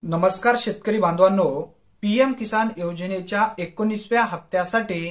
नमस्कार शेतकरी बांधवांनो, पीएम किसान योजनेच्या 19व्या हप्त्यासाठी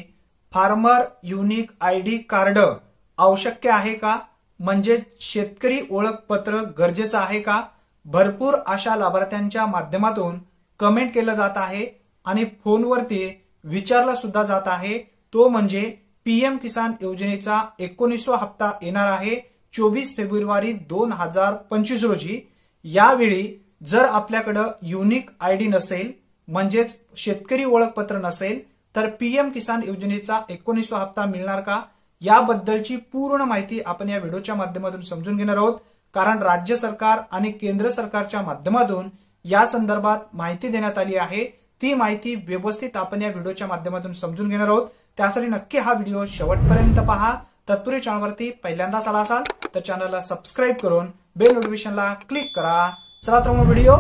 फार्मर युनिक आयडी कार्ड आवश्यक आहे का? म्हणजे शेतकरी ओळखपत्र गरजेचं आहे का? भरपूर अशा लाभार्थ्यांच्या माध्यमातून कमेंट केलं जात आहे आणि फोनवरती विचारला सुद्धा जात आहे, तो म्हणजे पीएम किसान योजनेचा 19वा हप्ता येणार आहे 24 फेब्रुवारी 2025 रोजी। यावेळी जर आपल्याकडे युनिक आयडी नसेल म्हणजेच शेतकरी ओळखपत्र नसेल तर पीएम किसान योजनेचा 19वा हप्ता मिळणार का, याबद्दलची पूर्ण माहिती आपण या व्हिडिओच्या माध्यमातून समजून घेणार आहोत। कारण राज्य सरकार आणि केंद्र सरकारच्या माध्यमातून या संदर्भात माहिती देण्यात आली आहे, ती माहिती व्यवस्थित आपण या व्हिडिओच्या माध्यमातून समजून घेणार आहोत। त्यासाठी नक्की हा व्हिडिओ शेवटपर्यंत पहा। तत्पूर्वी चॅनलवरती पहिल्यांदाच आला असाल तर चॅनलला सबस्क्राइब करून बेल नोटिफिकेशनला क्लिक करा। चला तर मग व्हिडिओ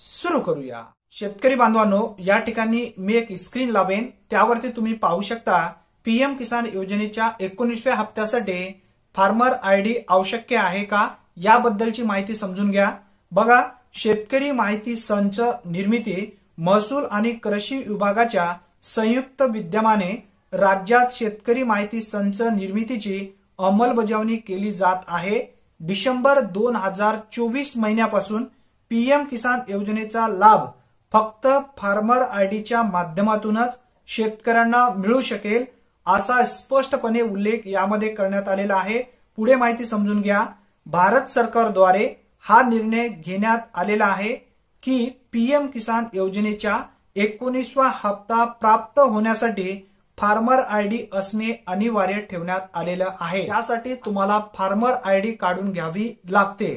सुरू करूया। शेतकरी बांधवांनो, या ठिकाणी मी एक स्क्रीन लावेन, त्यावरती तुम्ही पाहू शकता पीएम किसान योजनेच्या 19व्या हप्त्यासाठी फार्मर आयडी आवश्यक आहे का, याबद्दलची माहिती समजून घ्या। बघा, शेतकरी माहिती संच निर्मिती महसूल आणि कृषी विभागाच्या संयुक्त विद्यमाने राज्यात शेतकरी माहिती संच निर्मितीची अंमलबजावणी केली जात आहे। डिसेंबर 2024 महिन्यापासून पीएम किसान योजनेचा लाभ फक्त फार्मर आयडीच्या माध्यमातूनच शेतकऱ्यांना मिळू शकेल, असा स्पष्टपणे उल्लेख यामध्ये करण्यात आलेला आहे। पुढे माहिती समजून घ्या। भारत सरकारद्वारे हा निर्णय घेण्यात आलेला आहे की पीएम किसान योजनेच्या 19वा हप्ता प्राप्त होण्यासाठी फार्मर आयडी असणे अनिवार्य ठेवण्यात आलेलं आहे। यासाठी तुम्हाला फार्मर आयडी काढून घ्यावी लागते।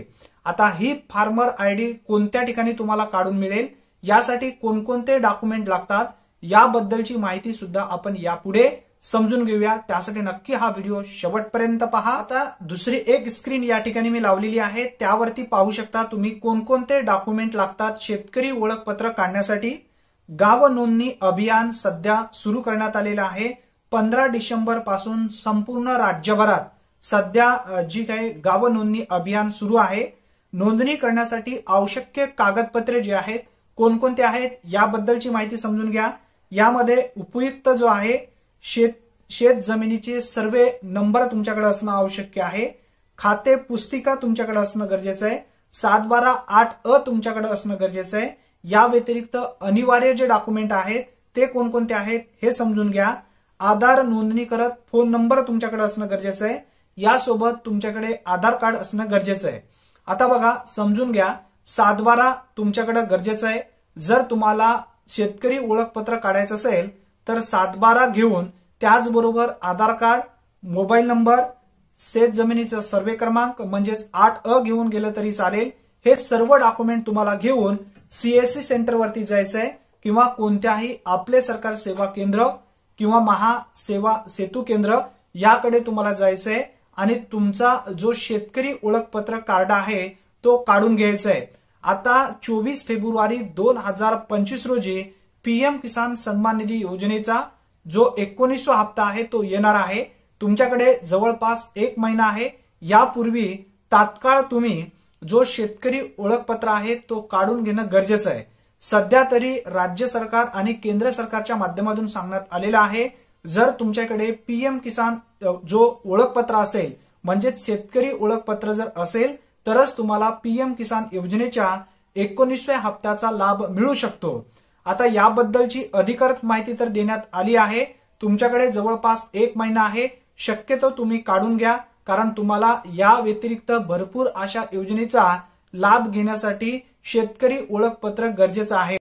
आता ही फार्मर आयडी कोणत्या ठिकाणी तुम्हाला काढून मिळेल, यासाठी कोणकोणते डॉक्युमेंट लागतात, याबद्दलची माहिती सुद्धा आपण यापुढे समजून घेऊया। त्यासाठी नक्की हा व्हिडिओ शेवटपर्यंत पहा। आता दुसरी एक स्क्रीन या ठिकाणी मी लावलेली आहे, त्यावरती पाहू शकता तुम्ही कोणकोणते डॉक्युमेंट लागतात शेतकरी ओळखपत्र काढण्यासाठी। गाव नोंदणी अभियान सध्या सुरू करण्यात आलेलं आहे। 15 डिसेंबर पासून संपूर्ण राज्यभरात सध्या जी काही गाव नोंदणी अभियान सुरू आहे। नोंदणी करण्यासाठी आवश्यक कागदपत्रे जे आहेत कोणकोणते आहेत, याबद्दलची माहिती समजून घ्या। यामध्ये उपयुक्त जो आहे शेत जमिनीचे सर्वे नंबर तुमच्याकडे असणं आवश्यक आहे। खाते पुस्तिका तुमच्याकडे असणं गरजेचं आहे। 712-8 तुमच्याकडे असणं गरजेचं आहे। या व्यतिरिक्त अनिवार्य जे डॉक्युमेंट आहेत ते कोणकोणते आहेत हे समजून घ्या। आधार नोंदणी करत फोन नंबर तुमच्याकडे असणं गरजेचं आहे। यासोबत तुमच्याकडे आधार कार्ड असणं गरजेचं आहे। आता बघा, समजून घ्या, 712 तुमच्याकडे गरजेचं आहे। जर तुम्हाला शेतकरी ओळखपत्र काढायचं असेल तर 712 घेऊन त्याचबरोबर आधार कार्ड, मोबाईल नंबर, शेत जमिनीचा सर्वे क्रमांक म्हणजेच 8 घेऊन गेलं तरी चालेल। हे सर्व डॉक्युमेंट तुम्हाला घेऊन सीएससी सेंटर वरती जायचंय किंवा कोणत्याही आपले सरकार सेवा केंद्र किंवा महासेवा सेतू केंद्र याकडे तुम्हाला जायचंय आणि तुमचा जो शेतकरी ओळखपत्र कार्ड आहे तो काढून घ्यायचा आहे। आता 24 फेब्रुवारी 2025 रोजी पीएम किसान सन्मान निधी योजनेचा जो 19वा हप्ता आहे तो येणार आहे। तुमच्याकडे जवळपास 1 महिना आहे। यापूर्वी तात्काळ तुम्ही जो शेतकरी ओळखपत्र आहे तो काढून घेणं गरजेचं आहे। सध्या तरी राज्य सरकार आणि केंद्र सरकारच्या माध्यमातून सांगण्यात आलेलं आहे, जर तुमच्याकडे पीएम किसान जो ओळखपत्र असेल म्हणजेच शेतकरी ओळखपत्र जर असेल तरच तुम्हाला पीएम किसान योजनेच्या 19व्या हप्त्याचा लाभ मिळू शकतो। आता याबद्दलची अधिकृत माहिती तर देण्यात आली आहे। तुमच्याकडे जवळपास 1 महिना आहे, शक्यतो तुम्ही काढून घ्या, कारण तुम्हाला या व्यतिरिक्त भरपूर अशा योजनेचा लाभ घेण्यासाठी शेतकरी ओळखपत्र गरजेचं आहे।